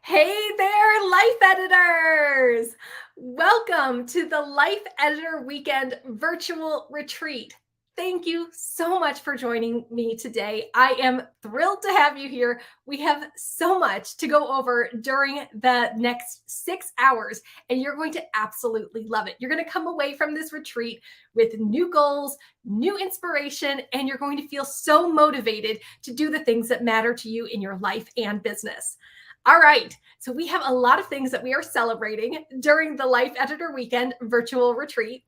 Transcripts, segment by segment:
Hey there, life editors! Welcome to the Life Editor Weekend virtual retreat. Thank you so much for joining me today. I am thrilled to have you here. We have so much to go over during the next 6 hours, and you're going to absolutely love it. You're going to come away from this retreat with new goals, new inspiration, and you're going to feel so motivated to do the things that matter to you in your life and business. All right. So we have a lot of things that we are celebrating during the Life Editor Weekend virtual retreat.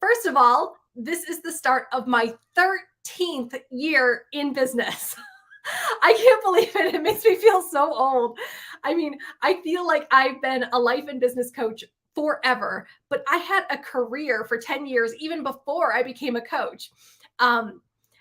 First of all, this is the start of my 13th year in business. I can't believe it. It makes me feel so old. I mean, I feel like I've been a life and business coach forever, but I had a career for 10 years even before I became a coach.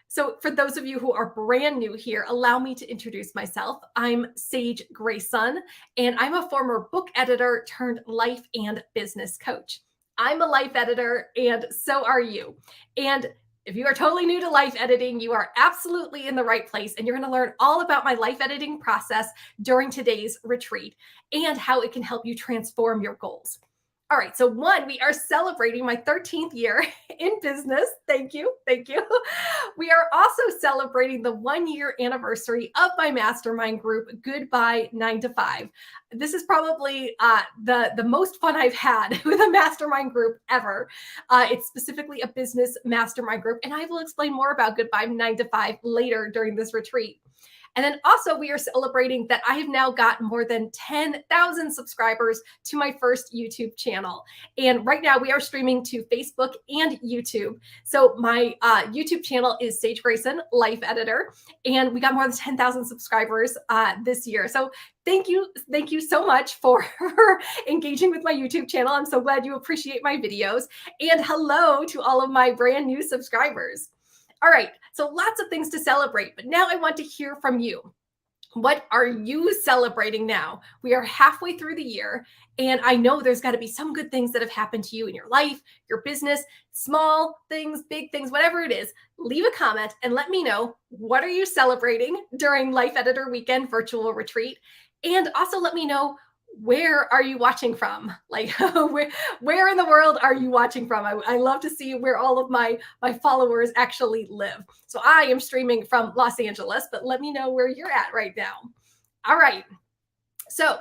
So for those of you who are brand new here, allow me to introduce myself. I'm Sage Grayson, and I'm a former book editor turned life and business coach. I'm a life editor, and so are you. And if you are totally new to life editing, you are absolutely in the right place, and you're going to learn all about my life editing process during today's retreat and how it can help you transform your goals. All right. So one, we are celebrating my 13th year in business. Thank you. Thank you. We are also celebrating the 1 year anniversary of my mastermind group, Goodbye 9 to 5. This is probably the most fun I've had with a mastermind group ever. It's specifically a business mastermind group, and I will explain more about Goodbye 9 to 5 later during this retreat. And then also, we are celebrating that I have now got more than 10,000 subscribers to my first YouTube channel. And right now, we are streaming to Facebook and YouTube. So my YouTube channel is Sage Grayson, Life Editor, and we got more than 10,000 subscribers this year. So thank you so much for engaging with my YouTube channel. I'm so glad you appreciate my videos. And hello to all of my brand new subscribers. All right, so lots of things to celebrate, but now I want to hear from you. What are you celebrating now? We are halfway through the year, and I know there's got to be some good things that have happened to you in your life, your business, small things, big things, whatever it is. Leave a comment and let me know, what are you celebrating during Life Editor Weekend virtual retreat? And also let me know, where are you watching from? Like where in the world are you watching from? I love to see where all of my followers actually live. So I am streaming from Los Angeles, but let me know where you're at right now. All right. So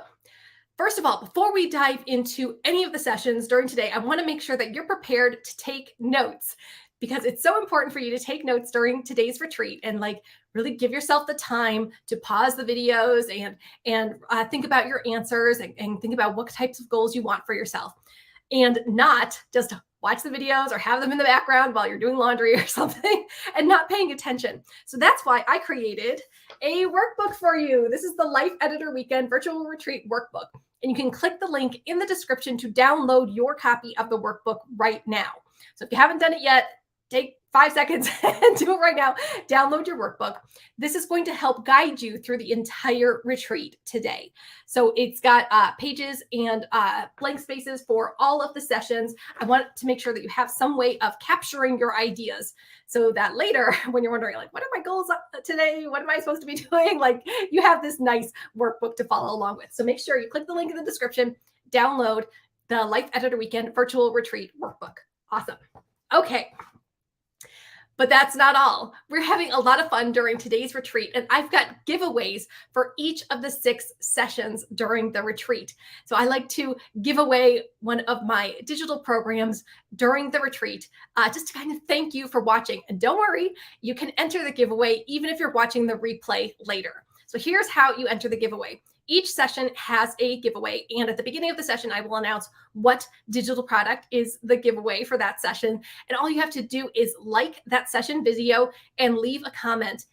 first of all, before we dive into any of the sessions during today, I want to make sure that you're prepared to take notes, because it's so important for you to take notes during today's retreat and really give yourself the time to pause the videos and think about your answers and think about what types of goals you want for yourself, and not just watch the videos or have them in the background while you're doing laundry or something and not paying attention. So that's why I created a workbook for you. This is the Life Editor Weekend Virtual Retreat Workbook. And you can click the link in the description to download your copy of the workbook right now. So if you haven't done it yet, take 5 seconds and do it right now. Download your workbook. This is going to help guide you through the entire retreat today. So it's got pages and blank spaces for all of the sessions. I want to make sure that you have some way of capturing your ideas so that later, when you're wondering, what are my goals today? What am I supposed to be doing? You have this nice workbook to follow along with. So make sure you click the link in the description, download the Life Editor Weekend Virtual Retreat Workbook. Awesome. Okay. But that's not all. We're having a lot of fun during today's retreat, and I've got giveaways for each of the 6 sessions during the retreat. So I like to give away one of my digital programs during the retreat, just to kind of thank you for watching. And don't worry, you can enter the giveaway even if you're watching the replay later. So here's how you enter the giveaway. Each session has a giveaway, and at the beginning of the session, I will announce what digital product is the giveaway for that session. And all you have to do is like that session video and leave a comment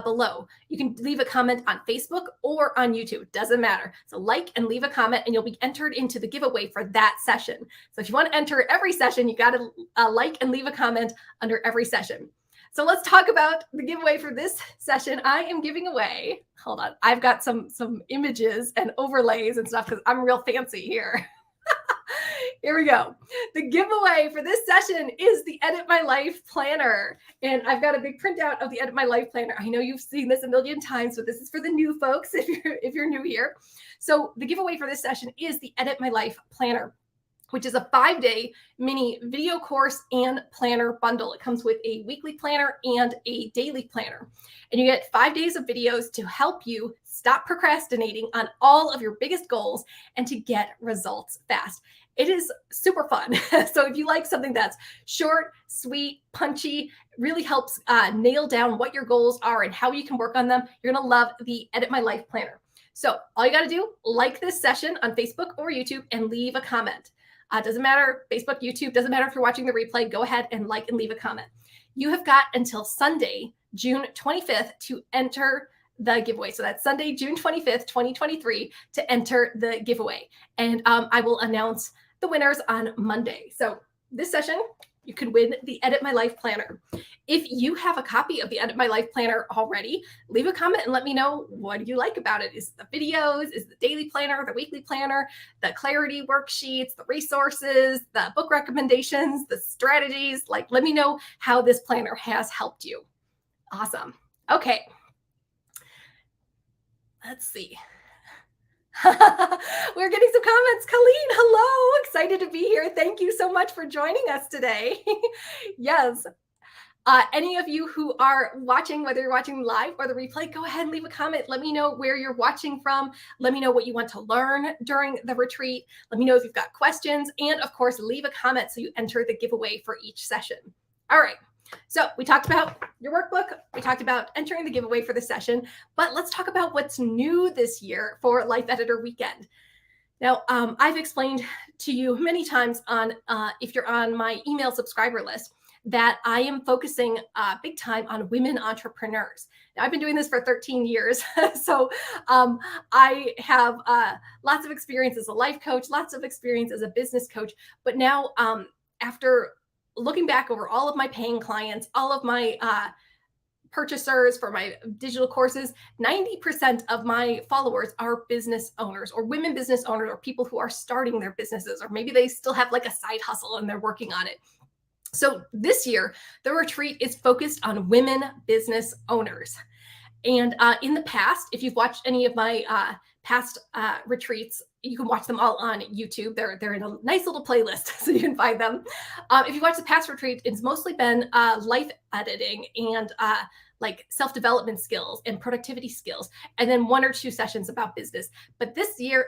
below. You can leave a comment on Facebook or on YouTube. It doesn't matter. So like and leave a comment, and you'll be entered into the giveaway for that session. So if you want to enter every session, you got to like and leave a comment under every session. So let's talk about the giveaway for this session. I am giving away, hold on, I've got some images and overlays and stuff because I'm real fancy here. Here we go. The giveaway for this session is the Edit My Life Planner. And I've got a big printout of the Edit My Life Planner. I know you've seen this a million times, but this is for the new folks if you're new here. So the giveaway for this session is the Edit My Life Planner, which is a 5-day mini video course and planner bundle. It comes with a weekly planner and a daily planner. And you get 5 days of videos to help you stop procrastinating on all of your biggest goals and to get results fast. It is super fun. So if you like something that's short, sweet, punchy, really helps nail down what your goals are and how you can work on them, you're gonna love the Edit My Life Planner. So all you gotta do, like this session on Facebook or YouTube and leave a comment. Doesn't matter, Facebook, YouTube, doesn't matter if you're watching the replay, go ahead and like and leave a comment. You have got until Sunday, June 25th to enter the giveaway. So that's Sunday, June 25th, 2023 to enter the giveaway. And I will announce the winners on Monday. So this session, you could win the Edit My Life Planner. If you have a copy of the Edit My Life Planner already, leave a comment and let me know what you like about it. Is it the videos, is it the daily planner, the weekly planner, the clarity worksheets, the resources, the book recommendations, the strategies? Like, let me know how this planner has helped you. Awesome. Okay. Let's see. We're getting some comments. Colleen, hello. Excited to be here. Thank you so much for joining us today. Yes. Any of you who are watching, whether you're watching live or the replay, go ahead and leave a comment. Let me know where you're watching from. Let me know what you want to learn during the retreat. Let me know if you've got questions. And of course, leave a comment so you enter the giveaway for each session. All right. So we talked about your workbook. We talked about entering the giveaway for the session, but let's talk about what's new this year for Life Editor Weekend. Now, I've explained to you many times on if you're on my email subscriber list that I am focusing big time on women entrepreneurs. Now, I've been doing this for 13 years. So I have lots of experience as a life coach, lots of experience as a business coach. But now after looking back over all of my paying clients, all of my purchasers for my digital courses, 90% of my followers are business owners or women business owners or people who are starting their businesses, or maybe they still have like a side hustle and they're working on it. So this year, the retreat is focused on women business owners. And in the past, if you've watched any of my past retreats, you can watch them all on YouTube. They're in a nice little playlist, so you can find them. If you watch the past retreat, it's mostly been life editing and like self-development skills and productivity skills, and then 1 or 2 sessions about business. But this year,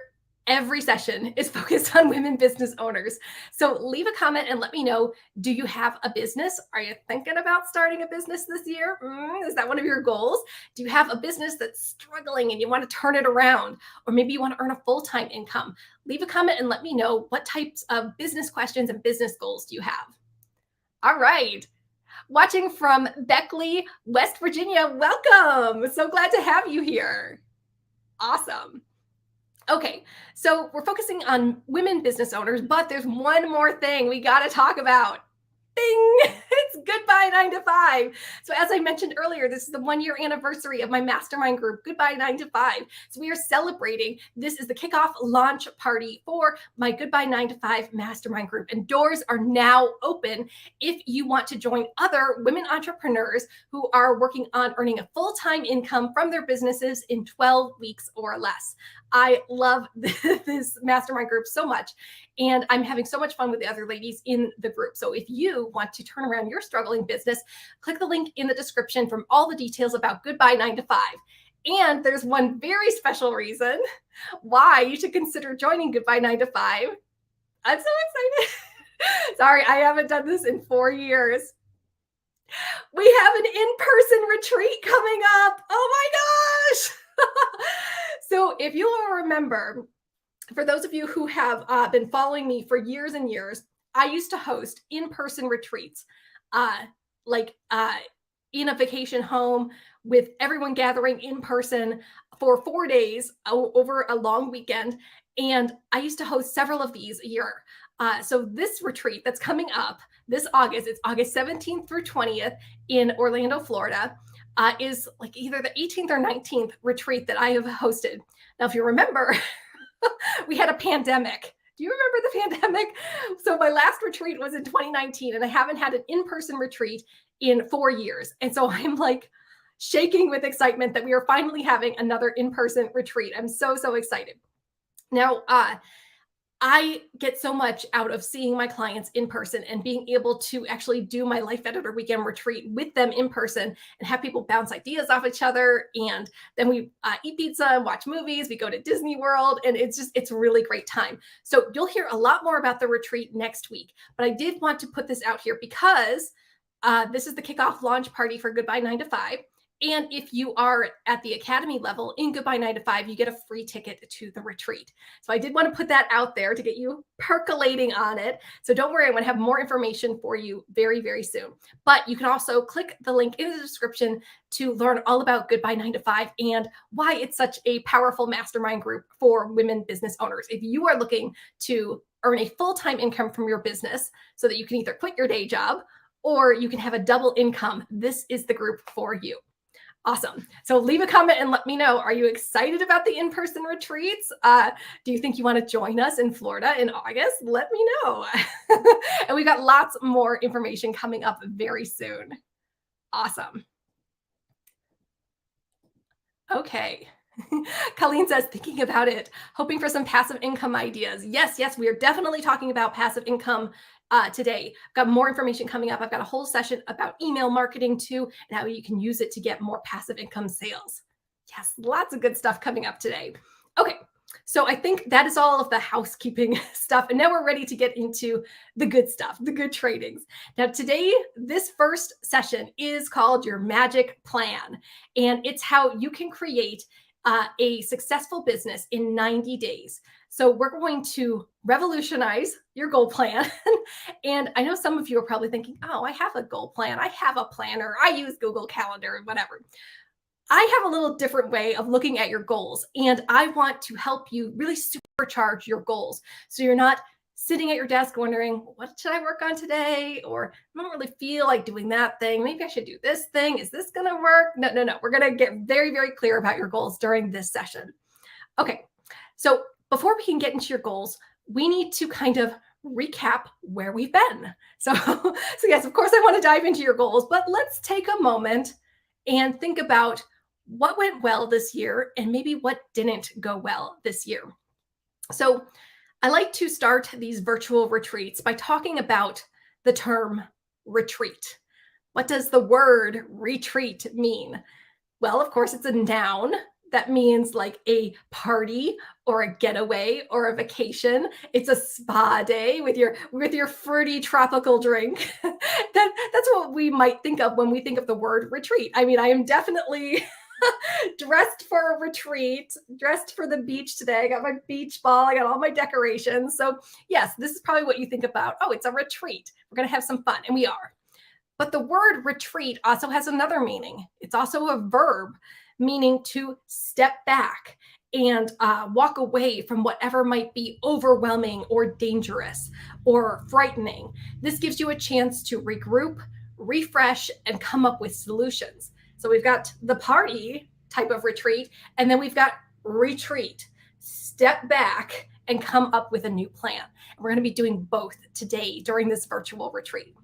every session is focused on women business owners. So leave a comment and let me know, do you have a business? Are you thinking about starting a business this year? Is that one of your goals? Do you have a business that's struggling and you want to turn it around? Or maybe you want to earn a full-time income? Leave a comment and let me know, what types of business questions and business goals do you have? All right. Watching from Beckley, West Virginia, welcome. So glad to have you here. Awesome. Okay, so we're focusing on women business owners, but there's one more thing we got to talk about. Ding! It's Goodbye 9 to 5. So as I mentioned earlier, this is the 1-year anniversary of my mastermind group, Goodbye 9 to 5. So we are celebrating. This is the kickoff launch party for my Goodbye 9 to 5 mastermind group. And doors are now open if you want to join other women entrepreneurs who are working on earning a full-time income from their businesses in 12 weeks or less. I love this mastermind group so much, and I'm having so much fun with the other ladies in the group. So if you want to turn around your struggling business, click the link in the description from all the details about Goodbye 9 to 5. And there's one very special reason why you should consider joining Goodbye 9 to 5. I'm so excited. Sorry, I haven't done this in 4 years. We have an in-person retreat coming up. Oh my gosh. So if you will remember, for those of you who have been following me for years and years, I used to host in-person retreats, in a vacation home with everyone gathering in person for 4 days over a long weekend. And I used to host several of these a year. So this retreat that's coming up this August, it's August 17th through 20th in Orlando, Florida, is like either the 18th or 19th retreat that I have hosted. Now, if you remember, we had a pandemic Do you remember the pandemic? So my last retreat was in 2019, and I haven't had an in-person retreat in 4 years. And so I'm like shaking with excitement that we are finally having another in-person retreat. I'm so, so excited. Now, I get so much out of seeing my clients in person and being able to actually do my Life Editor Weekend retreat with them in person and have people bounce ideas off each other. And then we eat pizza and watch movies. We go to Disney World, and it's a really great time. So you'll hear a lot more about the retreat next week. But I did want to put this out here because this is the kickoff launch party for Goodbye 9 to 5. And if you are at the academy level in Goodbye 9 to 5, you get a free ticket to the retreat. So I did want to put that out there to get you percolating on it. So don't worry, I'm going to have more information for you very, very soon. But you can also click the link in the description to learn all about Goodbye 9 to 5 and why it's such a powerful mastermind group for women business owners. If you are looking to earn a full-time income from your business so that you can either quit your day job or you can have a double income, this is the group for you. Awesome. So leave a comment and let me know. Are you excited about the in-person retreats? Do you think you want to join us in Florida in August? Let me know. And we've got lots more information coming up very soon. Awesome. Okay. Colleen says, thinking about it, hoping for some passive income ideas. Yes, we are definitely talking about passive income today. I've got more information coming up. I've got a whole session about email marketing too, and how you can use it to get more passive income sales. Yes, lots of good stuff coming up today. Okay, so I think that is all of the housekeeping stuff. And now we're ready to get into the good stuff, the good trainings. Now today, this first session is called your magic plan. And it's how you can create a successful business in 90 days. So we're going to revolutionize your goal plan. And I know some of you are probably thinking, oh, I have a goal plan. I have a planner. I use Google Calendar and whatever. I have a little different way of looking at your goals. And I want to help you really supercharge your goals. So you're not sitting at your desk wondering, what should I work on today? Or I don't really feel like doing that thing. Maybe I should do this thing. Is this going to work? No. We're going to get very, very clear about your goals during this session. Okay. So before we can get into your goals, we need to kind of recap where we've been. So yes, of course, I want to dive into your goals, but let's take a moment and think about what went well this year and maybe what didn't go well this year. So I like to start these virtual retreats by talking about the term retreat. What does the word retreat mean? Well, of course, it's a noun. That means like a party or a getaway or a vacation. It's a spa day with your fruity tropical drink. That's what we might think of when we think of the word retreat. I mean, I am definitely dressed for a retreat, dressed for the beach today. I got my beach ball. I got all my decorations. So yes, this is probably what you think about. Oh, it's a retreat. We're going to have some fun. And we are. But the word retreat also has another meaning. It's also a verb, meaning to step back and walk away from whatever might be overwhelming or dangerous or frightening. This gives you a chance to regroup, refresh, and come up with solutions. So we've got the party type of retreat, and then we've got retreat, step back and come up with a new plan. And we're going to be doing both today during this virtual retreat.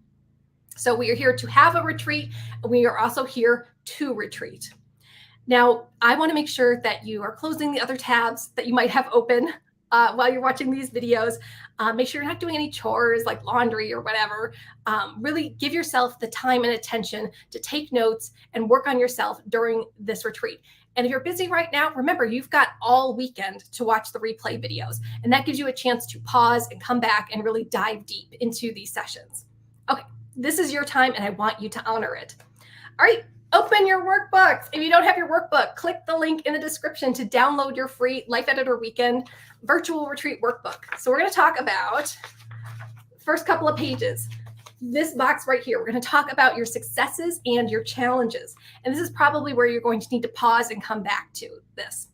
So we are here to have a retreat, and we are also here to retreat. Now, I want to make sure that you are closing the other tabs that you might have open while you're watching these videos. Make sure you're not doing any chores like laundry or whatever. Really give yourself the time and attention to take notes and work on yourself during this retreat. And if you're busy right now, remember, you've got all weekend to watch the replay videos. And that gives you a chance to pause and come back and really dive deep into these sessions. Okay, this is your time and I want you to honor it. All right. Open your workbooks. If you don't have your workbook, click the link in the description to download your free Life Editor Weekend virtual retreat workbook. So we're going to talk about first couple of pages. This box right here, we're going to talk about your successes and your challenges. And this is probably where you're going to need to pause and come back to this.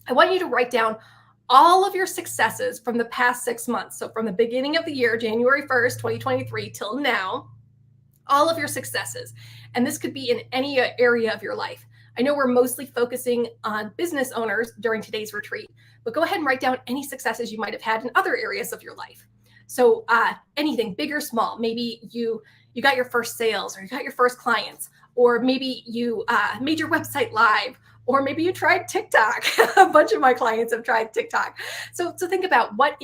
I want you to write down all of your successes from the past 6 months. So from the beginning of the year, January 1st, 2023 till now, all of your successes. And this could be in any area of your life. I know we're mostly focusing on business owners during today's retreat, but go ahead and write down any successes you might have had in other areas of your life. So anything big or small, maybe you got your first sales, or you got your first clients, or maybe you made your website live, or maybe you tried TikTok. A bunch of my clients have tried TikTok. So think about what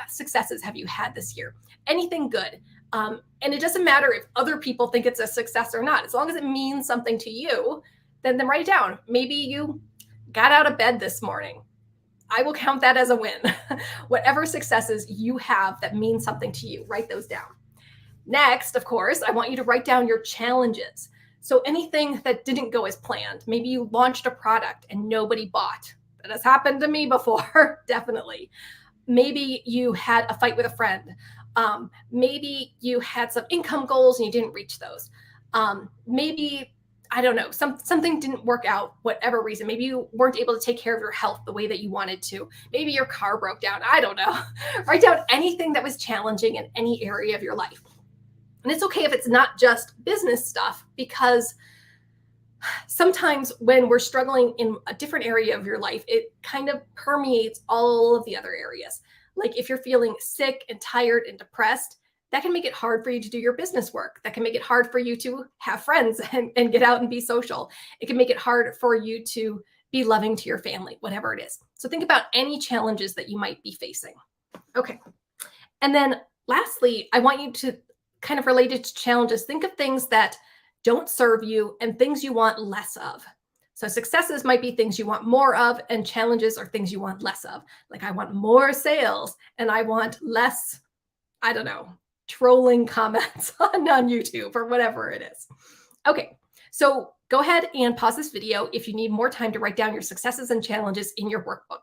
successes have you had this year? Anything good. And it doesn't matter if other people think it's a success or not. As long as it means something to you, then write it down. Maybe you got out of bed this morning. I will count that as a win. Whatever successes you have that mean something to you, write those down. Next, of course, I want you to write down your challenges. So anything that didn't go as planned. Maybe you launched a product and nobody bought. That has happened to me before, definitely. Maybe you had a fight with a friend. Maybe you had some income goals and you didn't reach those. Maybe, I don't know, something didn't work out, whatever reason. Maybe you weren't able to take care of your health the way that you wanted to. Maybe your car broke down. I don't know. Write down anything that was challenging in any area of your life. And it's okay if it's not just business stuff, because sometimes when we're struggling in a different area of your life, it kind of permeates all of the other areas. Like if you're feeling sick and tired and depressed, that can make it hard for you to do your business work. That can make it hard for you to have friends and get out and be social. It can make it hard for you to be loving to your family, whatever it is. So think about any challenges that you might be facing. Okay. And then lastly, I want you to kind of related to challenges, think of things that don't serve you and things you want less of. So successes might be things you want more of, and challenges are things you want less of. Like I want more sales and I want less, I don't know, trolling comments on YouTube or whatever it is. Okay, so go ahead and pause this video if you need more time to write down your successes and challenges in your workbook.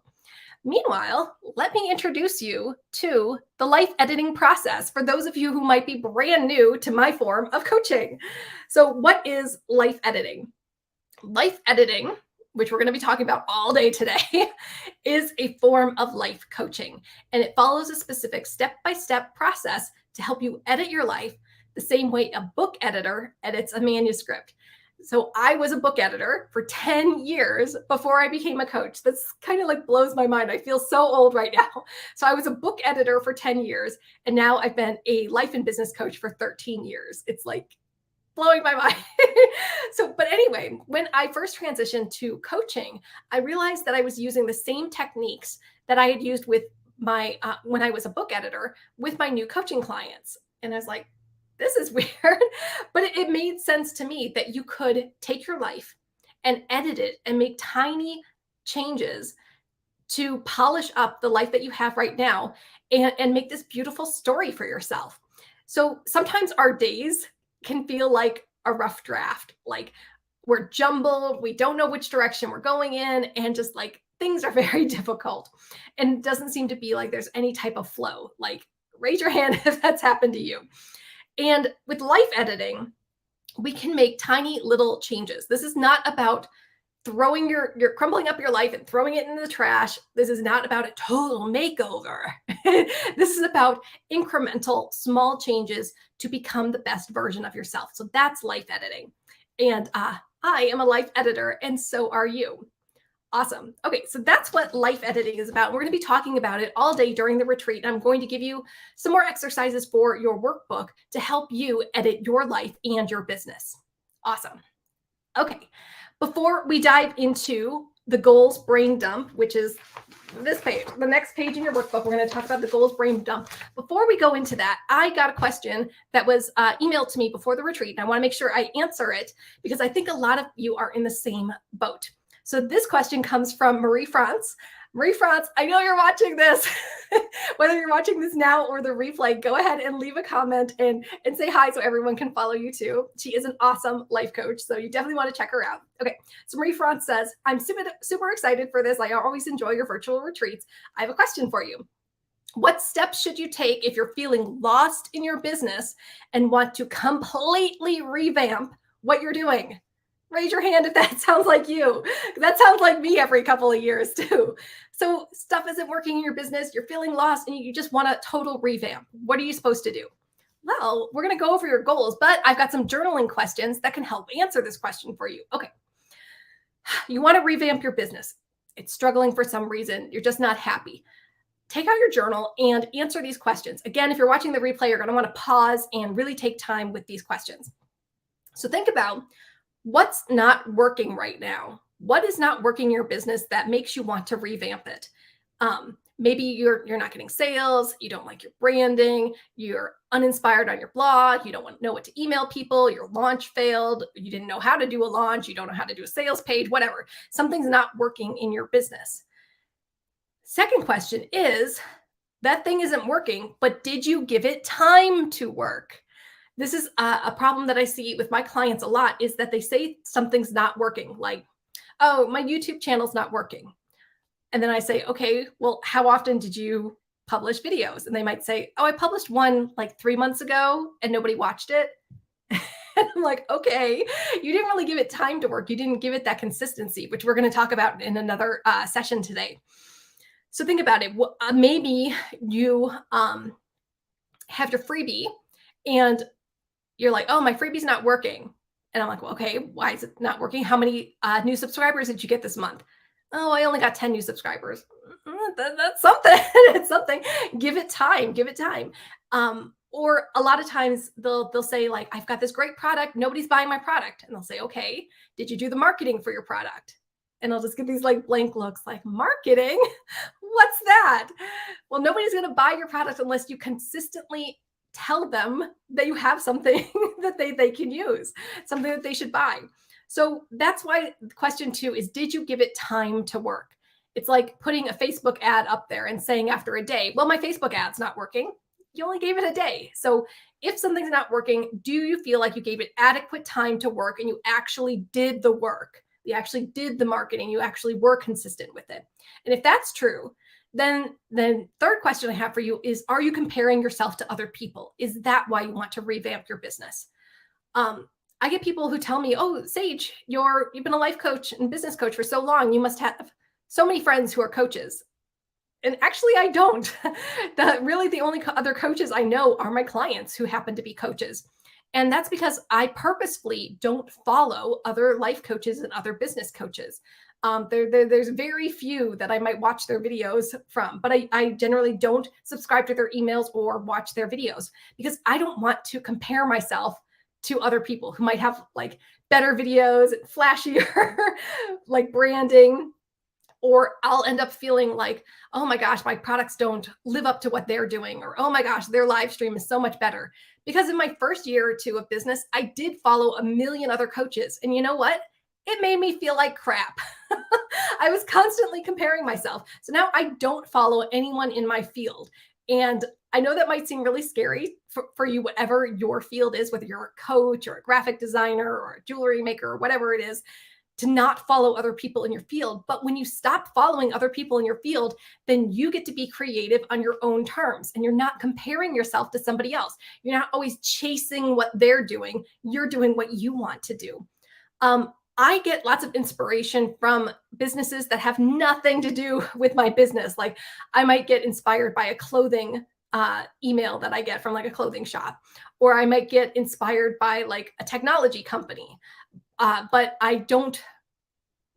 Meanwhile, let me introduce you to the life editing process for those of you who might be brand new to my form of coaching. So what is life editing? Life editing, which we're going to be talking about all day today, is a form of life coaching. And it follows a specific step-by-step process to help you edit your life the same way a book editor edits a manuscript. So I was a book editor for 10 years before I became a coach. That's kind of like blows my mind. I feel so old right now. So I was a book editor for 10 years, and now I've been a life and business coach for 13 years. It's like blowing my mind. But anyway, when I first transitioned to coaching, I realized that I was using the same techniques that I had used with my, when I was a book editor with my new coaching clients. And I was like, this is weird, but it made sense to me that you could take your life and edit it and make tiny changes to polish up the life that you have right now and make this beautiful story for yourself. So sometimes our days can feel like a rough draft, like we're jumbled, we don't know which direction we're going in, and just like things are very difficult. And it doesn't seem to be like there's any type of flow. Like raise your hand if that's happened to you. And with life editing, we can make tiny little changes. This is not about throwing you're crumbling up your life and throwing it in the trash. This is not about a total makeover. This is about incremental small changes to become the best version of yourself. So that's life editing. And I am a life editor, and so are you. Awesome. Okay, so that's what life editing is about. We're going to be talking about it all day during the retreat. I'm going to give you some more exercises for your workbook to help you edit your life and your business. Awesome. Okay, before we dive into the goals brain dump, which is this page, the next page in your workbook, we're going to talk about the goals brain dump. Before we go into that, I got a question that was emailed to me before the retreat, and I want to make sure I answer it because I think a lot of you are in the same boat. So this question comes from Marie France. Marie France, I know you're watching this. Whether you're watching this now or the replay, go ahead and leave a comment and say hi so everyone can follow you too. She is an awesome life coach, so you definitely want to check her out. Okay, so Marie France says, I'm super excited for this. I always enjoy your virtual retreats. I have a question for you. What steps should you take if you're feeling lost in your business and want to completely revamp what you're doing? Raise your hand if that sounds like you. That sounds like me every couple of years too. So stuff isn't working in your business, you're feeling lost, and you just want a total revamp. What are you supposed to do? Well, we're going to go over your goals, but I've got some journaling questions that can help answer this question for you. Okay. You want to revamp your business. It's struggling for some reason. You're just not happy. Take out your journal and answer these questions. Again, if you're watching the replay, you're going to want to pause and really take time with these questions. So think about what's not working right now. What is not working in your business that makes you want to revamp it? Maybe you're not getting sales, you don't like your branding, you're uninspired on your blog, you don't know what to email people, your launch failed, you didn't know how to do a launch, you don't know how to do a sales page, whatever. Something's not working in your business. Second question is, that thing isn't working, but did you give it time to work? This is a problem that I see with my clients a lot, is that they say something's not working, like, oh, my YouTube channel's not working. And then I say, okay, well, how often did you publish videos? And they might say, oh, I published one like 3 months ago and nobody watched it. And I'm like, okay, you didn't really give it time to work. You didn't give it that consistency, which we're going to talk about in another session today. So think about it. Maybe you have your freebie and you're like, oh, my freebie's not working. And I'm like, well, okay, why is it not working? How many new subscribers did you get this month? Oh, I only got 10 new subscribers. That's something. It's something. Give it time. Give it time. Or a lot of times they'll say like, I've got this great product. Nobody's buying my product. And they'll say, okay, did you do the marketing for your product? And I'll just get these like blank looks like, marketing? What's that? Well, nobody's going to buy your product unless you consistently tell them that you have something that they can use, something that they should buy. So that's why question 2 is, did you give it time to work? It's like putting a Facebook ad up there and saying after a day, well, my Facebook ad's not working. You only gave it a day. So if something's not working, do you feel like you gave it adequate time to work and you actually did the work? You actually did the marketing. You actually were consistent with it. And if that's true, then third question I have for you is, are you comparing yourself to other people? Is that why you want to revamp your business? I get people who tell me, oh, Sage, you've been a life coach and business coach for so long. You must have so many friends who are coaches. And actually, I don't. The only other coaches I know are my clients who happen to be coaches. And that's because I purposefully don't follow other life coaches and other business coaches. There's very few that I might watch their videos from, but I generally don't subscribe to their emails or watch their videos because I don't want to compare myself to other people who might have like better videos, flashier, like branding, or I'll end up feeling like, oh my gosh, my products don't live up to what they're doing, or oh my gosh, their live stream is so much better. Because in my first year or two of business, I did follow a million other coaches. And you know what? It made me feel like crap. I was constantly comparing myself. So now I don't follow anyone in my field. And I know that might seem really scary for you, whatever your field is, whether you're a coach or a graphic designer or a jewelry maker or whatever it is, to not follow other people in your field. But when you stop following other people in your field, then you get to be creative on your own terms and you're not comparing yourself to somebody else. You're not always chasing what they're doing. You're doing what you want to do. I get lots of inspiration from businesses that have nothing to do with my business. Like I might get inspired by a clothing email that I get from like a clothing shop, or I might get inspired by like a technology company. But I don't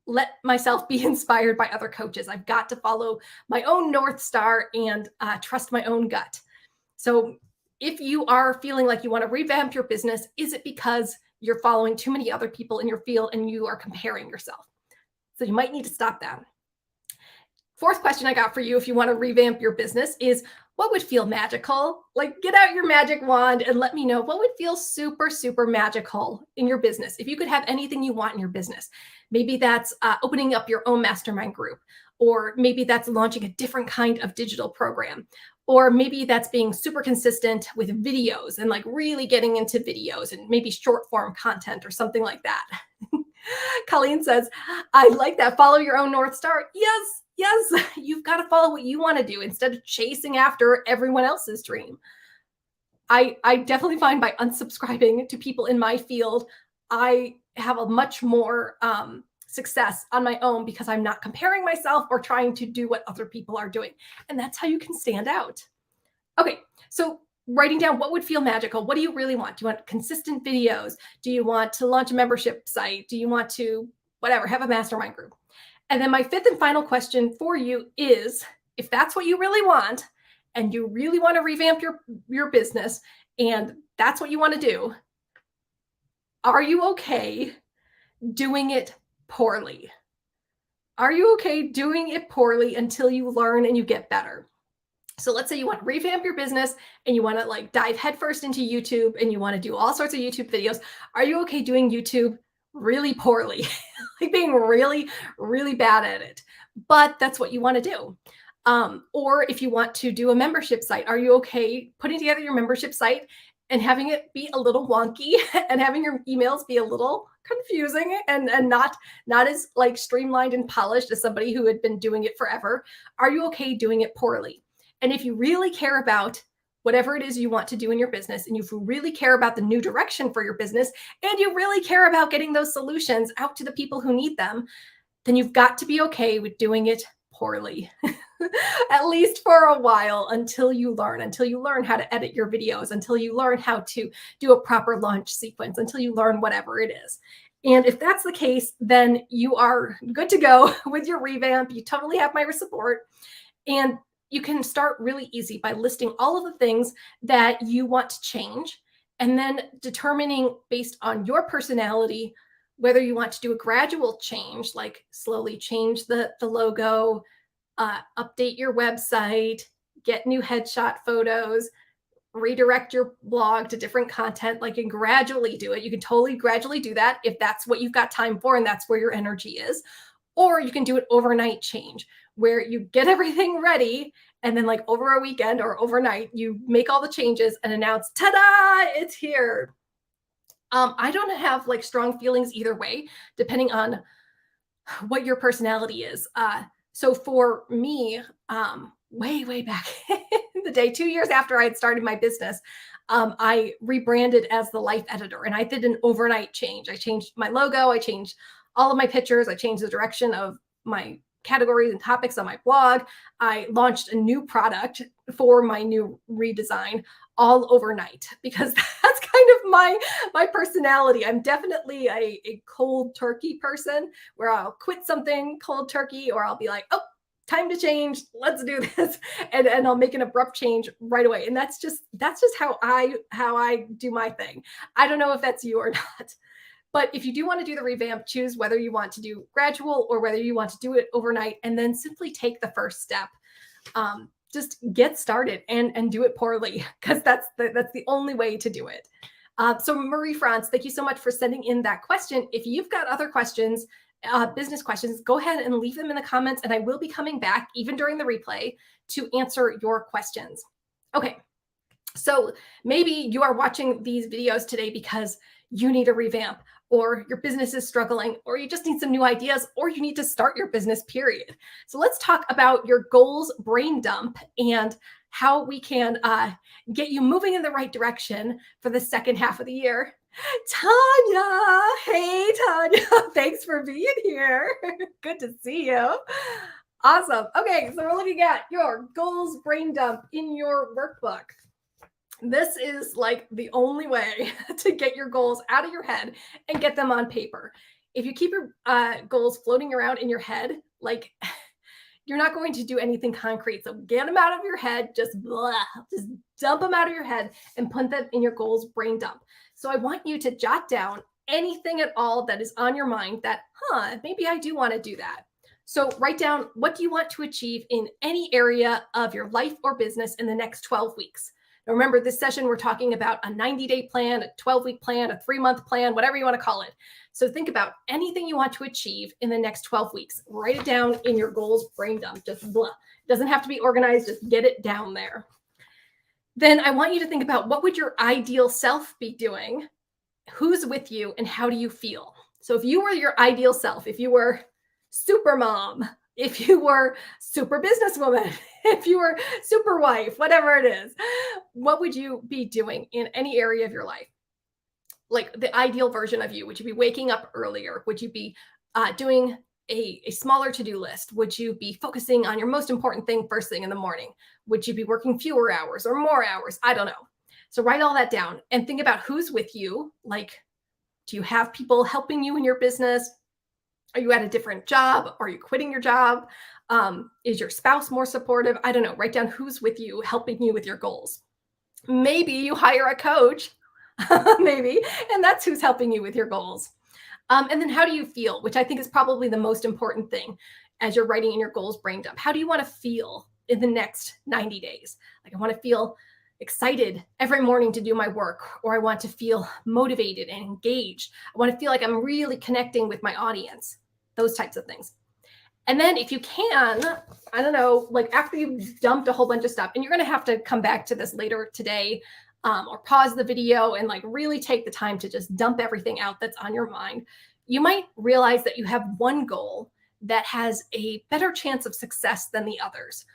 let myself be inspired by other coaches. I've got to follow my own North Star and trust my own gut. So if you are feeling like you want to revamp your business, is it because you're following too many other people in your field and you are comparing yourself? So you might need to stop that. Fourth question I got for you, if you want to revamp your business, is what would feel magical? Like get out your magic wand and let me know what would feel super, super magical in your business. If you could have anything you want in your business, maybe that's opening up your own mastermind group, or maybe that's launching a different kind of digital program, or maybe that's being super consistent with videos and like really getting into videos and maybe short form content or something like that. Colleen says, I like that. Follow your own North Star. Yes, you've got to follow what you want to do instead of chasing after everyone else's dream. I definitely find by unsubscribing to people in my field, I have a much more success on my own because I'm not comparing myself or trying to do what other people are doing. And that's how you can stand out. Okay, so writing down what would feel magical. What do you really want? Do you want consistent videos? Do you want to launch a membership site? Do you want to whatever, have a mastermind group. And then my fifth and final question for you is, if that's what you really want and you really want to revamp your business and that's what you want to do, are you okay doing it poorly? Are you okay doing it poorly until you learn and you get better? So let's say you want to revamp your business and you want to like dive headfirst into YouTube and you want to do all sorts of YouTube videos. Are you okay doing YouTube really poorly? Like being really, really bad at it. But that's what you want to do. Or if you want to do a membership site, are you okay putting together your membership site and having it be a little wonky and having your emails be a little confusing and not as like streamlined and polished as somebody who had been doing it forever? Are you okay doing it poorly? And if you really care about whatever it is you want to do in your business, and if you really care about the new direction for your business, and you really care about getting those solutions out to the people who need them, then you've got to be okay with doing it poorly, at least for a while, until you learn how to edit your videos, until you learn how to do a proper launch sequence, until you learn whatever it is. And if that's the case, then you are good to go with your revamp. You totally have my support. And you can start really easy by listing all of the things that you want to change and then determining based on your personality whether you want to do a gradual change, like slowly change the logo, update your website, get new headshot photos, redirect your blog to different content, like and gradually do it. You can totally gradually do that if that's what you've got time for and that's where your energy is. Or you can do an overnight change where you get everything ready and then like over a weekend or overnight, you make all the changes and announce, ta-da, it's here. I don't have like strong feelings either way, depending on what your personality is. So for me, way back in the day, 2 years after I had started my business, I rebranded as the Life Editor and I did an overnight change. I changed my logo, I changed all of my pictures, I changed the direction of my categories and topics on my blog. I launched a new product for my new redesign all overnight because that's kind of my personality. I'm definitely a cold turkey person where I'll quit something cold turkey or I'll be like, oh, time to change, let's do this, and I'll make an abrupt change right away. And that's just how I do my thing. I don't know if that's you or not. But if you do want to do the revamp, choose whether you want to do gradual or whether you want to do it overnight, and then simply take the first step. Just get started and do it poorly, because that's the only way to do it. So Marie France, thank you so much for sending in that question. If you've got other questions, business questions, go ahead and leave them in the comments, and I will be coming back even during the replay to answer your questions. Okay, so maybe you are watching these videos today because you need a revamp, or your business is struggling, or you just need some new ideas, or you need to start your business, period. So let's talk about your goals brain dump and how we can get you moving in the right direction for the second half of the year. Tanya, hey Tanya, thanks for being here. Good to see you. Awesome. Okay, so we're looking at your goals brain dump in your workbook. This is like the only way to get your goals out of your head and get them on paper. If you keep your goals floating around in your head, like you're not going to do anything concrete. So get them out of your head, just dump them out of your head and put them in your goals brain dump. So I want you to jot down anything at all that is on your mind that, maybe I do want to do that. So write down, what do you want to achieve in any area of your life or business in the next 12 weeks? Now remember, this session, we're talking about a 90-day plan, a 12-week plan, a 3-month plan, whatever you want to call it. So think about anything you want to achieve in the next 12 weeks. Write it down in your goals brain dump. Just blah. It doesn't have to be organized. Just get it down there. Then I want you to think about, what would your ideal self be doing? Who's with you and how do you feel? So if you were your ideal self, if you were super mom, if you were super businesswoman, if you were super wife, whatever it is, what would you be doing in any area of your life? Like the ideal version of you. Would you be waking up earlier? Would you be doing a smaller to-do list? Would you be focusing on your most important thing first thing in the morning? Would you be working fewer hours or more hours? I don't know. So write all that down and think about who's with you. Like, do you have people helping you in your business? Are you at a different job? Are you quitting your job? Is your spouse more supportive? I don't know. Write down who's with you, helping you with your goals. Maybe you hire a coach, maybe, and that's who's helping you with your goals. And then how do you feel, which I think is probably the most important thing as you're writing in your goals brain dump. How do you want to feel in the next 90 days? Like, I want to feel excited every morning to do my work, or I want to feel motivated and engaged. I want to feel like I'm really connecting with my audience, those types of things. And then if you can, I don't know, like after you've dumped a whole bunch of stuff, and you're going to have to come back to this later today, or pause the video and like really take the time to just dump everything out that's on your mind, you might realize that you have one goal that has a better chance of success than the others.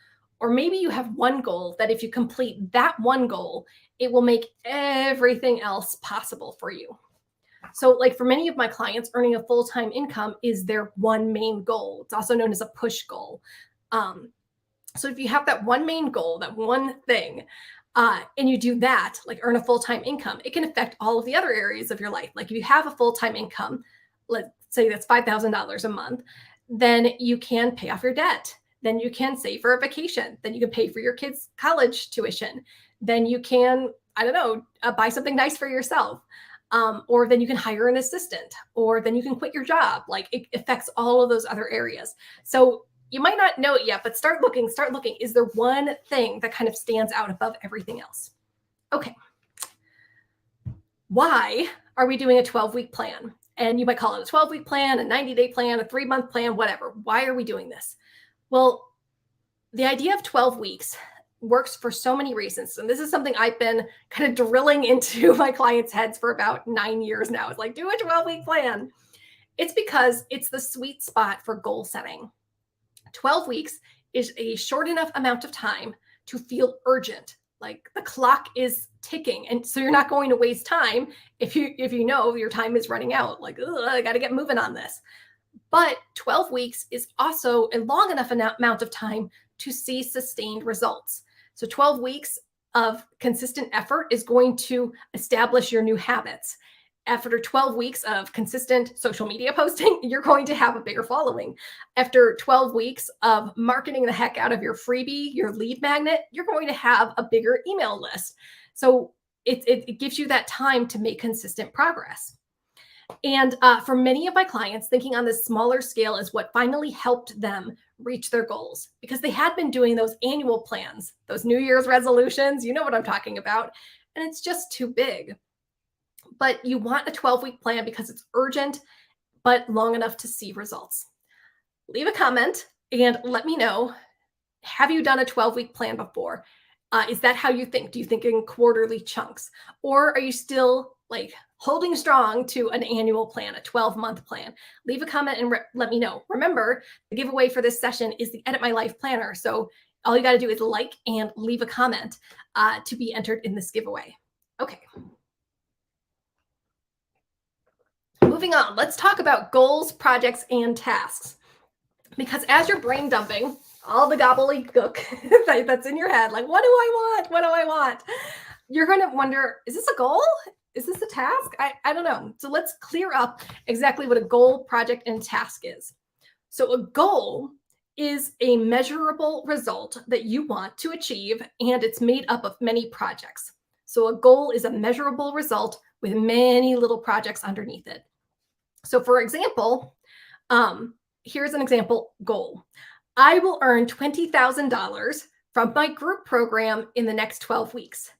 Or maybe you have one goal that if you complete that one goal, it will make everything else possible for you. So, like for many of my clients, earning a full-time income is their one main goal. It's also known as a push goal. So if you have that one main goal, that one thing, and you do that, like earn a full-time income, it can affect all of the other areas of your life. Like if you have a full-time income, let's say that's $5,000 a month, then you can pay off your debt. Then you can save for a vacation. Then you can pay for your kids' college tuition. Then you can, I don't know, buy something nice for yourself. Or then you can hire an assistant, or then you can quit your job. Like it affects all of those other areas. So you might not know it yet, but start looking. Is there one thing that kind of stands out above everything else? Okay. Why are we doing a 12-week plan? And you might call it a 12-week plan, a 90-day plan, a 3-month plan, whatever. Why are we doing this? Well, the idea of 12 weeks works for so many reasons. And this is something I've been kind of drilling into my clients' heads for about 9 years now. It's like, do a 12-week plan. It's because it's the sweet spot for goal setting. 12 weeks is a short enough amount of time to feel urgent, like the clock is ticking. And so you're not going to waste time if you know your time is running out, like, I got to get moving on this. But 12 weeks is also a long enough amount of time to see sustained results. So 12 weeks of consistent effort is going to establish your new habits. After 12 weeks of consistent social media posting, you're going to have a bigger following. After 12 weeks of marketing the heck out of your freebie, your lead magnet, you're going to have a bigger email list. So it gives you that time to make consistent progress. And for many of my clients, thinking on this smaller scale is what finally helped them reach their goals, because they had been doing those annual plans, those New Year's resolutions, you know what I'm talking about, and it's just too big. But you want a 12-week plan because it's urgent, but long enough to see results. Leave a comment and let me know, have you done a 12-week plan before? Is that how you think? Do you think in quarterly chunks? Or are you still like holding strong to an annual plan, a 12-month plan? Leave a comment and let me know. Remember, the giveaway for this session is the Edit My Life Planner. So all you got to do is like and leave a comment to be entered in this giveaway. Okay. Moving on, let's talk about goals, projects, and tasks. Because as you're brain dumping all the gobbledygook that's in your head, like, what do I want? What do I want? You're going to wonder, is this a goal? Is this a task? I don't know. So let's clear up exactly what a goal, project, and task is. So a goal is a measurable result that you want to achieve, and it's made up of many projects. So a goal is a measurable result with many little projects underneath it. So for example, here's an example goal. I will earn $20,000 from my group program in the next 12 weeks.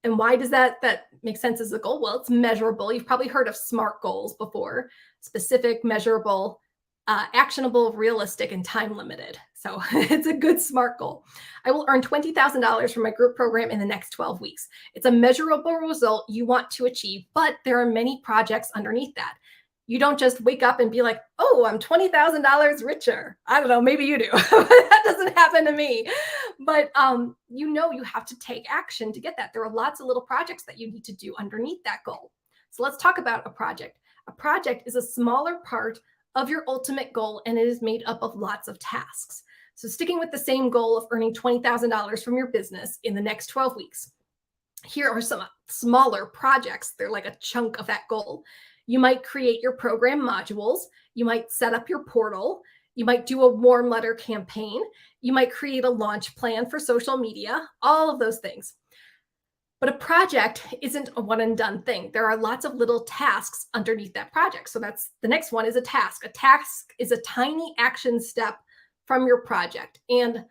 And why does that make sense as a goal? Well, it's measurable. You've probably heard of SMART goals before: specific, measurable, actionable, realistic, and time limited. So it's a good SMART goal. I will earn $20,000 from my group program in the next 12 weeks. It's a measurable result you want to achieve, but there are many projects underneath that. You don't just wake up and be like, oh, I'm $20,000 richer. I don't know, maybe you do. That doesn't happen to me. But you have to take action to get that. There are lots of little projects that you need to do underneath that goal. So let's talk about a project. A project is a smaller part of your ultimate goal, and it is made up of lots of tasks. So sticking with the same goal of earning $20,000 from your business in the next 12 weeks, here are some smaller projects. They're like a chunk of that goal. You might create your program modules. You might set up your portal. You might do a warm letter campaign. You might create a launch plan for social media, all of those things. But a project isn't a one and done thing. There are lots of little tasks underneath that project. So that's the next one is a task. A task is a tiny action step from your project. And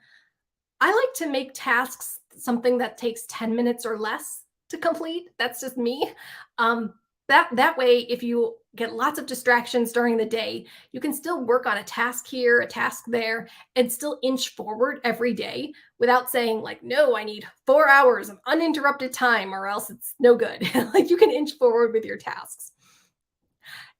I like to make tasks something that takes 10 minutes or less to complete. That's just me. That way, if you get lots of distractions during the day, you can still work on a task here, a task there, and still inch forward every day without saying like, no, I need 4 hours of uninterrupted time or else it's no good. Like you can inch forward with your tasks.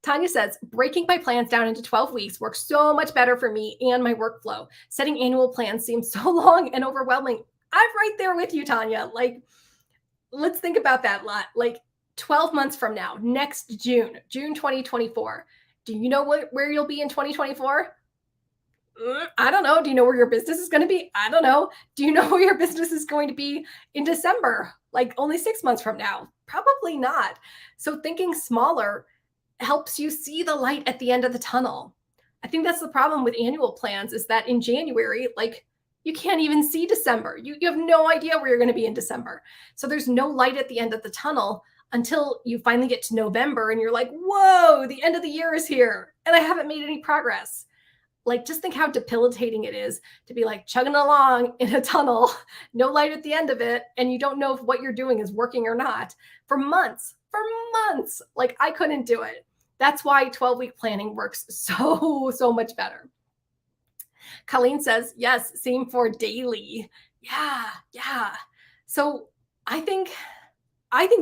Tanya says, breaking my plans down into 12 weeks works so much better for me and my workflow. Setting annual plans seems so long and overwhelming. I'm right there with you, Tanya. Like, let's think about that lot. Like 12 months from now, next June 2024. Do you know where you'll be in 2024? I don't know. Do you know where your business is going to be? I don't know. Do you know where your business is going to be in December? Like only 6 months from now? Probably not. So thinking smaller helps you see the light at the end of the tunnel. I think that's the problem with annual plans is that in January, like you can't even see December. You have no idea where you're going to be in December. So there's no light at the end of the tunnel until you finally get to November and you're like, whoa, the end of the year is here and I haven't made any progress. Like, just think how debilitating it is to be like chugging along in a tunnel, no light at the end of it, and you don't know if what you're doing is working or not for months. Like, I couldn't do it. That's why 12-week planning works so much better. Colleen says, yes, same for daily. Yeah. So I think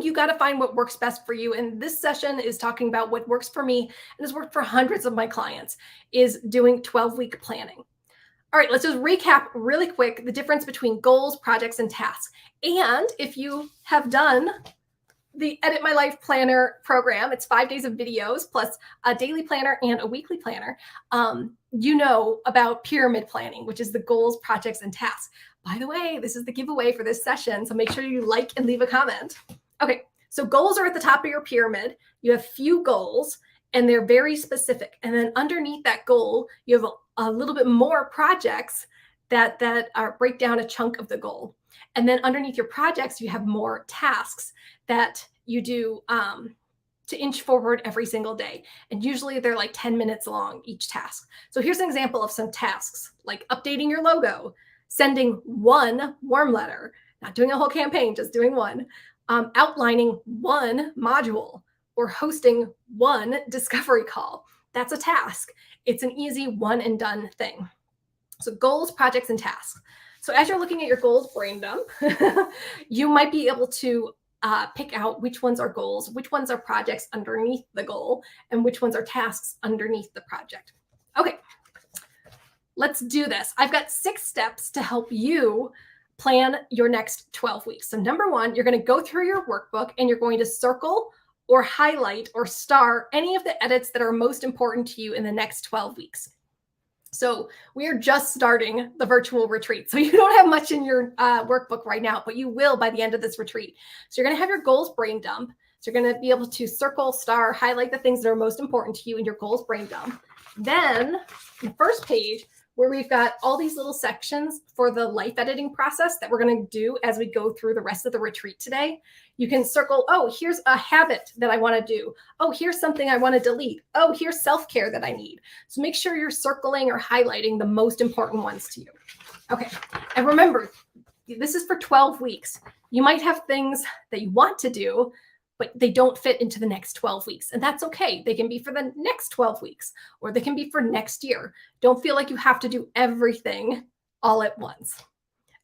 you got to find what works best for you. And this session is talking about what works for me and has worked for hundreds of my clients is doing 12-week planning. All right, let's just recap really quick the difference between goals, projects, and tasks. And if you have done the Edit My Life Planner program, it's 5 days of videos plus a daily planner and a weekly planner. You know about pyramid planning, which is the goals, projects, and tasks. By the way, this is the giveaway for this session, so make sure you like and leave a comment. Okay, so goals are at the top of your pyramid. You have few goals, and they're very specific. And then underneath that goal, you have a little bit more projects that break down a chunk of the goal. And then underneath your projects, you have more tasks that you do to inch forward every single day. And usually they're like 10 minutes long, each task. So here's an example of some tasks, like updating your logo, sending one warm letter, not doing a whole campaign, just doing one, outlining one module, or hosting one discovery call. That's a task. It's an easy one and done thing. So goals, projects, and tasks. So as you're looking at your goals brain dump, you might be able to pick out which ones are goals, which ones are projects underneath the goal, and which ones are tasks underneath the project. Okay, let's do this. I've got 6 steps to help you plan your next 12 weeks. So number 1, you're going to go through your workbook and you're going to circle or highlight or star any of the edits that are most important to you in the next 12 weeks. So we are just starting the virtual retreat. So you don't have much in your workbook right now, but you will by the end of this retreat. So you're going to have your goals brain dump. So you're going to be able to circle, star, highlight the things that are most important to you in your goals brain dump. Then the first page, where we've got all these little sections for the life editing process that we're going to do as we go through the rest of the retreat today. You can circle, oh, here's a habit that I want to do. Oh, here's something I want to delete. Oh, here's self-care that I need. So make sure you're circling or highlighting the most important ones to you. Okay, and remember, this is for 12 weeks. You might have things that you want to do, but they don't fit into the next 12 weeks. And that's okay. They can be for the next 12 weeks, or they can be for next year. Don't feel like you have to do everything all at once.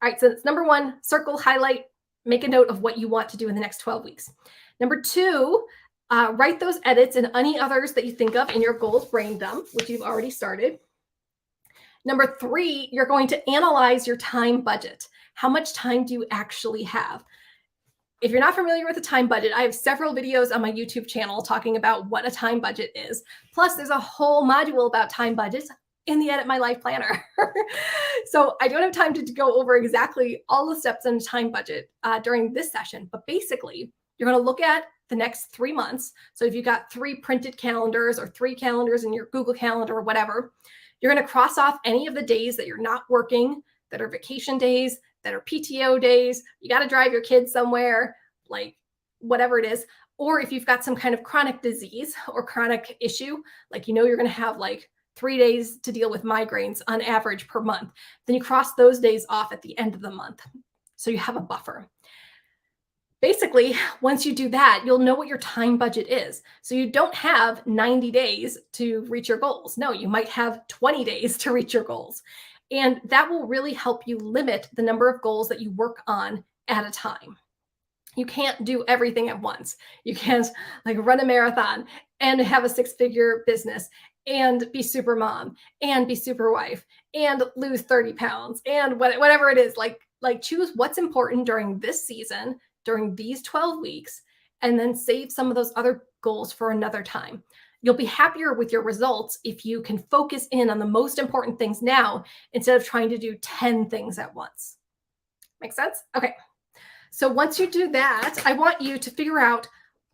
All right, so it's number 1, circle, highlight, make a note of what you want to do in the next 12 weeks. Number 2, write those edits and any others that you think of in your goals brain dump, which you've already started. Number 3, you're going to analyze your time budget. How much time do you actually have? If you're not familiar with a time budget, I have several videos on my YouTube channel talking about what a time budget is. Plus, there's a whole module about time budgets in the Edit My Life Planner. So I don't have time to go over exactly all the steps in a time budget during this session. But basically, You're going to look at the next 3 months. So if you've got 3 printed calendars or 3 calendars in your Google Calendar or whatever, you're going to cross off any of the days that you're not working, that are vacation days, that are PTO days. You got to drive your kids somewhere, like whatever it is. Or if you've got some kind of chronic disease or chronic issue, like you're going to have like 3 days to deal with migraines on average per month, then you cross those days off at the end of the month. So you have a buffer. Basically, once you do that, you'll know what your time budget is. So you don't have 90 days to reach your goals. No, you might have 20 days to reach your goals. And that will really help you limit the number of goals that you work on at a time. You can't do everything at once. You can't like run a marathon and have a 6-figure business and be super mom and be super wife and lose 30 pounds and whatever it is. Like choose what's important during this season, during these 12 weeks, and then save some of those other goals for another time. You'll be happier with your results if you can focus in on the most important things now instead of trying to do 10 things at once. Make sense? Okay. So once you do that, I want you to figure out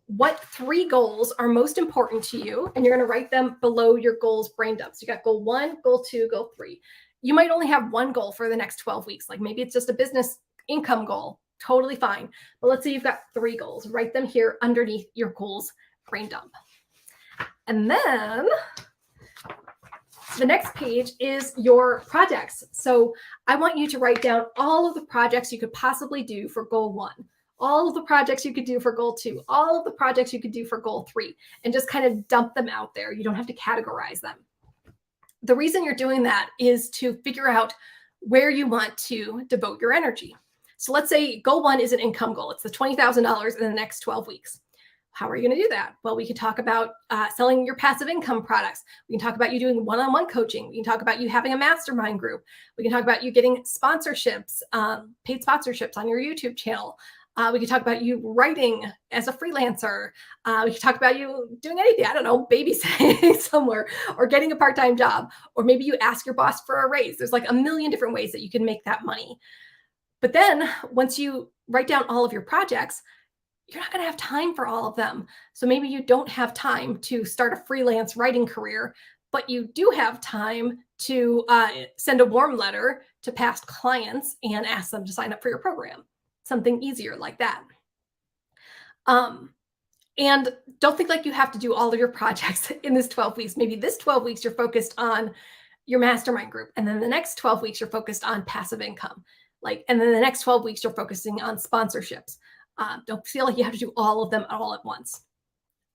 what 3 goals are most important to you, and you're going to write them below your goals brain dump. So you got goal 1, goal 2, goal 3. You might only have one goal for the next 12 weeks. Like maybe it's just a business income goal. Totally fine. But let's say you've got 3 goals. Write them here underneath your goals brain dump. And then the next page is your projects. So I want you to write down all of the projects you could possibly do for goal 1, all of the projects you could do for goal 2, all of the projects you could do for goal 3, and just kind of dump them out there. You don't have to categorize them. The reason you're doing that is to figure out where you want to devote your energy. So let's say goal 1 is an income goal. It's the $20,000 in the next 12 weeks. How are you going to do that? Well, we could talk about selling your passive income products. We can talk about you doing one-on-one coaching. We can talk about you having a mastermind group. We can talk about you getting sponsorships, paid sponsorships on your YouTube channel. We could talk about you writing as a freelancer. We could talk about you doing anything. I don't know, babysitting somewhere or getting a part-time job. Or maybe you ask your boss for a raise. There's like a million different ways that you can make that money. But then once you write down all of your projects, you're not going to have time for all of them. So maybe you don't have time to start a freelance writing career, but you do have time to send a warm letter to past clients and ask them to sign up for your program. Something easier like that. And don't think like you have to do all of your projects in this 12 weeks. Maybe this 12 weeks you're focused on your mastermind group. And then the next 12 weeks you're focused on passive income. And then the next 12 weeks you're focusing on sponsorships. Don't feel like you have to do all of them all at once.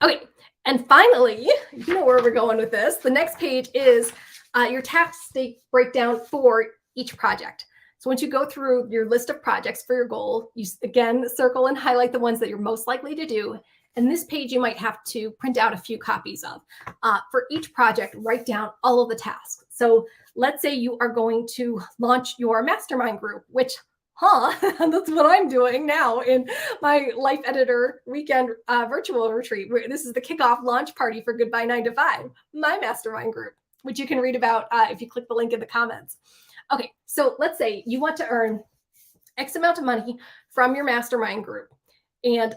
Okay, and finally, you know where we're going with this. The next page is your task state breakdown for each project. So once you go through your list of projects for your goal, you again circle and highlight the ones that you're most likely to do. And this page you might have to print out a few copies of. For each project, write down all of the tasks. So let's say you are going to launch your mastermind group, which that's what I'm doing now in my Life Editor weekend virtual retreat. This is the kickoff launch party for Goodbye 9 to 5, my mastermind group, which you can read about if you click the link in the comments. Okay, so let's say you want to earn X amount of money from your mastermind group. And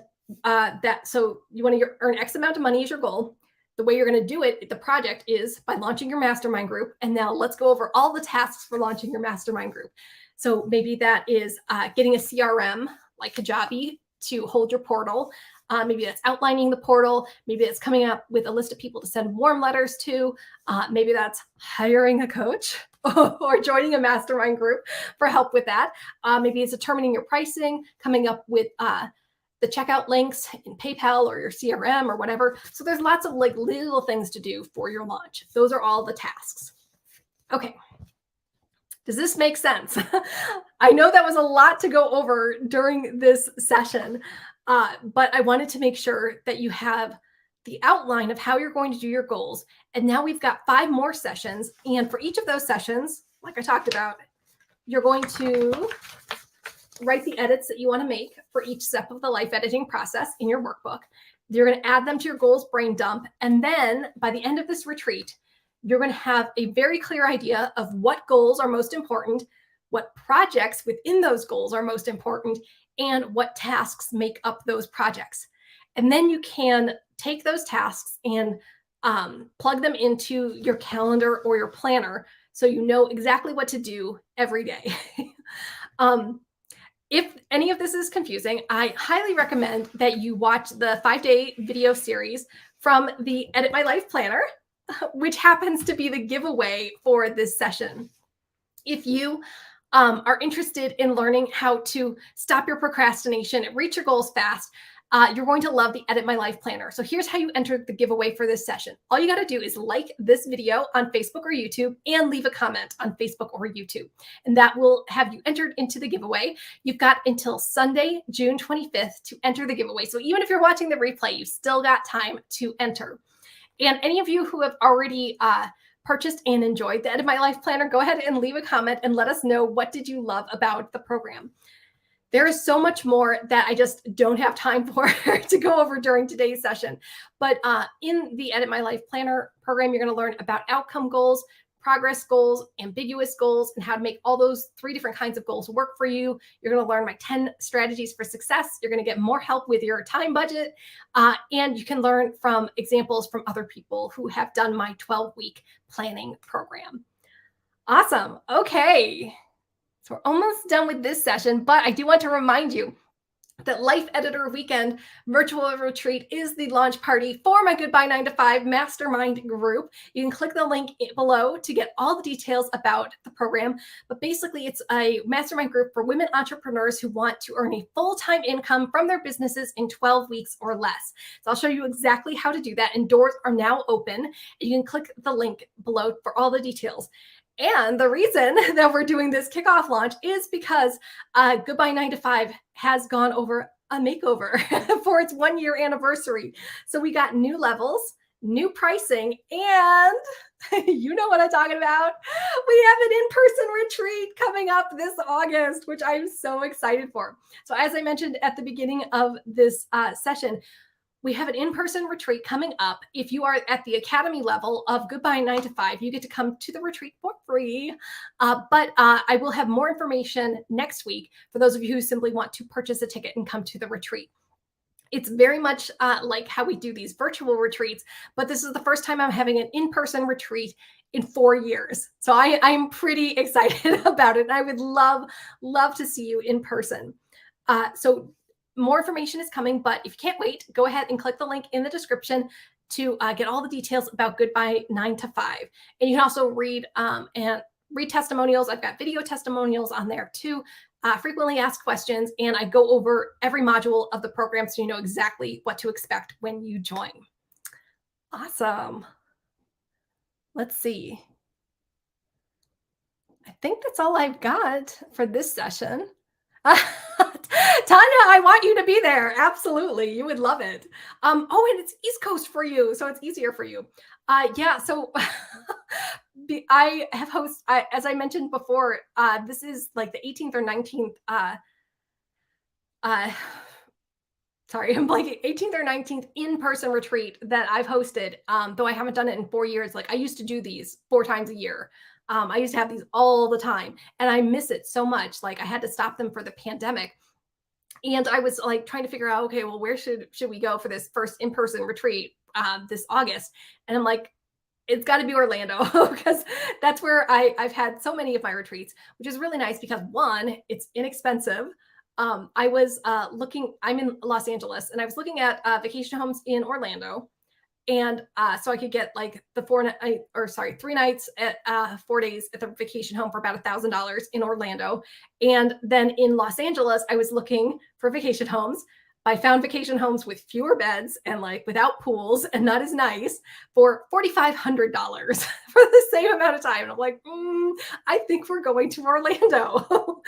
so you want to earn X amount of money is your goal. The way you're going to do it, the project is by launching your mastermind group. And now let's go over all the tasks for launching your mastermind group. So maybe that is getting a CRM like Kajabi to hold your portal. Maybe that's outlining the portal. Maybe it's coming up with a list of people to send warm letters to. Maybe that's hiring a coach or joining a mastermind group for help with that. Maybe it's determining your pricing, coming up with the checkout links in PayPal or your CRM or whatever. So there's lots of like little things to do for your launch. Those are all the tasks. Okay. Does this make sense? I know that was a lot to go over during this session, but I wanted to make sure that you have the outline of how you're going to do your goals. And now we've got 5 more sessions. And for each of those sessions, like I talked about, you're going to write the edits that you want to make for each step of the life editing process in your workbook. You're going to add them to your goals brain dump. And then by the end of this retreat, you're going to have a very clear idea of what goals are most important, what projects within those goals are most important, and what tasks make up those projects. And then you can take those tasks and plug them into your calendar or your planner so you know exactly what to do every day. um, if any of this is confusing, I highly recommend that you watch the 5-day video series from the Edit My Life Planner, which happens to be the giveaway for this session. If you are interested in learning how to stop your procrastination and reach your goals fast, you're going to love the Edit My Life Planner. So here's how you enter the giveaway for this session. All you got to do is like this video on Facebook or YouTube and leave a comment on Facebook or YouTube. And that will have you entered into the giveaway. You've got until Sunday, June 25th to enter the giveaway. So even if you're watching the replay, you've still got time to enter. And any of you who have already purchased and enjoyed the Edit My Life Planner, go ahead and leave a comment and let us know, what did you love about the program? There is so much more that I just don't have time for to go over during today's session. But in the Edit My Life Planner program, you're going to learn about outcome goals, progress goals, ambiguous goals, and how to make all those 3 different kinds of goals work for you. You're going to learn my 10 strategies for success. You're going to get more help with your time budget. And you can learn from examples from other people who have done my 12-week planning program. Awesome. Okay. So we're almost done with this session, but I do want to remind you that Life Editor Weekend Virtual Retreat is the launch party for my Goodbye 9 to 5 Mastermind group. You can click the link below to get all the details about the program. But basically, it's a mastermind group for women entrepreneurs who want to earn a full-time income from their businesses in 12 weeks or less. So I'll show you exactly how to do that. And doors are now open. You can click the link below for all the details. And the reason that we're doing this kickoff launch is because Goodbye 9 to 5 has gone over a makeover for its 1-year anniversary. So we got new levels, new pricing, and you know what I'm talking about. We have an in-person retreat coming up this August, which I'm so excited for. So as I mentioned at the beginning of this session, we have an in-person retreat coming up. If you are at the academy level of Goodbye 9 to 5, you get to come to the retreat for free. But I will have more information next week for those of you who simply want to purchase a ticket and come to the retreat. It's very much like how we do these virtual retreats, but this is the first time I'm having an in-person retreat in 4 years. So I'm pretty excited about it. And I would love to see you in person. So more information is coming, but if you can't wait, go ahead and click the link in the description to get all the details about Goodbye 9 to 5. And you can also read testimonials. I've got video testimonials on there too, frequently asked questions, and I go over every module of the program so you know exactly what to expect when you join. Awesome. Let's see. I think that's all I've got for this session. Tanya, I want you to be there. Absolutely. You would love it. Oh, and it's East Coast for you, so it's easier for you. Yeah, so I have as I mentioned before, this is like the 18th or 19th. Sorry, I'm blanking. 18th or 19th in-person retreat that I've hosted, though I haven't done it in 4 years. Like I used to do these 4 times a year. I used to have these all the time, and I miss it so much. Like I had to stop them for the pandemic. And I was like trying to figure out, okay, well, where should we go for this first in-person retreat this August? And I'm like, it's got to be Orlando because that's where I've had so many of my retreats, which is really nice because 1, it's inexpensive. I was I'm in Los Angeles, and I was looking at vacation homes in Orlando. And so I could get like the 3 nights at 4 days at the vacation home for about $1,000 in Orlando. And then in Los Angeles, I was looking for vacation homes. I found vacation homes with fewer beds and like without pools and not as nice for $4,500 for the same amount of time. And I'm like, I think we're going to Orlando.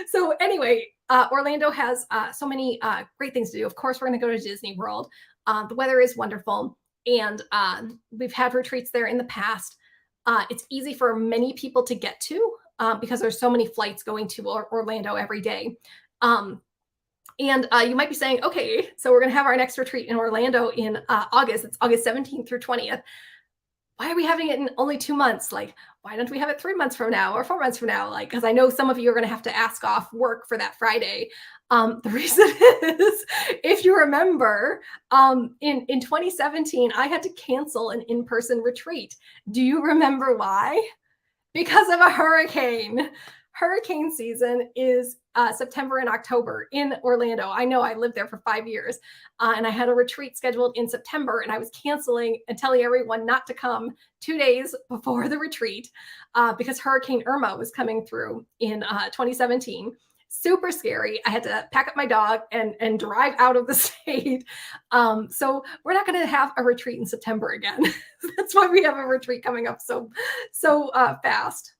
So anyway, Orlando has so many great things to do. Of course, we're going to go to Disney World. The weather is wonderful. And we've had retreats there in the past. It's easy for many people to get to because there's so many flights going to Orlando every day. And you might be saying, okay, so we're going to have our next retreat in Orlando in August. It's August 17th through 20th. Why are we having it in only 2 months? Like, why don't we have it 3 months from now or 4 months from now? Like, because I know some of you are going to have to ask off work for that Friday. The reason is, if you remember, in 2017, I had to cancel an in-person retreat. Do you remember why? Because of a hurricane. Hurricane season is September and October in Orlando. I know, I lived there for 5 years, and I had a retreat scheduled in September, and I was canceling and telling everyone not to come 2 days before the retreat because Hurricane Irma was coming through in 2017. Super scary. I had to pack up my dog and drive out of the state. So we're not going to have a retreat in September again. That's why we have a retreat coming up so fast.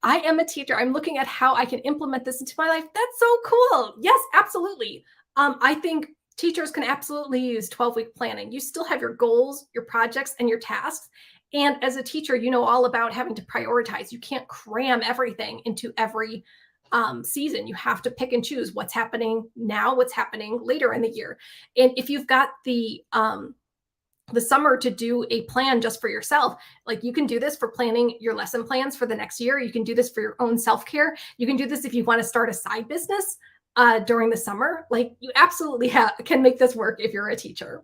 I am a teacher. I'm looking at how I can implement this into my life. That's so cool. Yes, absolutely. I think teachers can absolutely use 12-week planning. You still have your goals, your projects, and your tasks. And as a teacher, you know all about having to prioritize. You can't cram everything into every season. You have to pick and choose what's happening now, what's happening later in the year. And if you've got the summer to do a plan just for yourself, like you can do this for planning your lesson plans for the next year. You can do this for your own self-care. You can do this if you want to start a side business during the summer. Like, you absolutely can make this work if you're a teacher.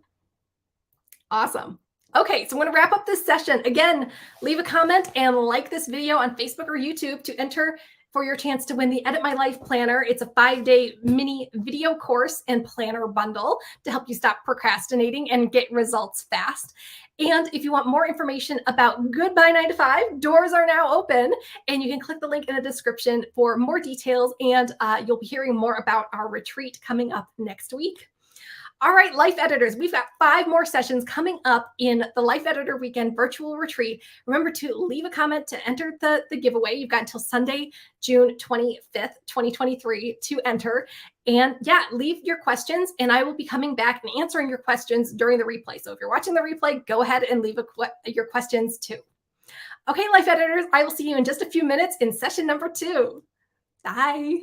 Awesome. Okay, so I'm going to wrap up this session. Again, leave a comment and like this video on Facebook or YouTube to enter for your chance to win the Edit My Life Planner. It's a 5-day mini video course and planner bundle to help you stop procrastinating and get results fast. And if you want more information about Goodbye 9 to 5, doors are now open, and you can click the link in the description for more details, and you'll be hearing more about our retreat coming up next week. All right, Life Editors, we've got 5 more sessions coming up in the Life Editor Weekend Virtual Retreat. Remember to leave a comment to enter the giveaway. You've got until Sunday, June 25th, 2023 to enter. And yeah, leave your questions, and I will be coming back and answering your questions during the replay. So if you're watching the replay, go ahead and leave your questions too. Okay, Life Editors, I will see you in just a few minutes in session number 2. Bye.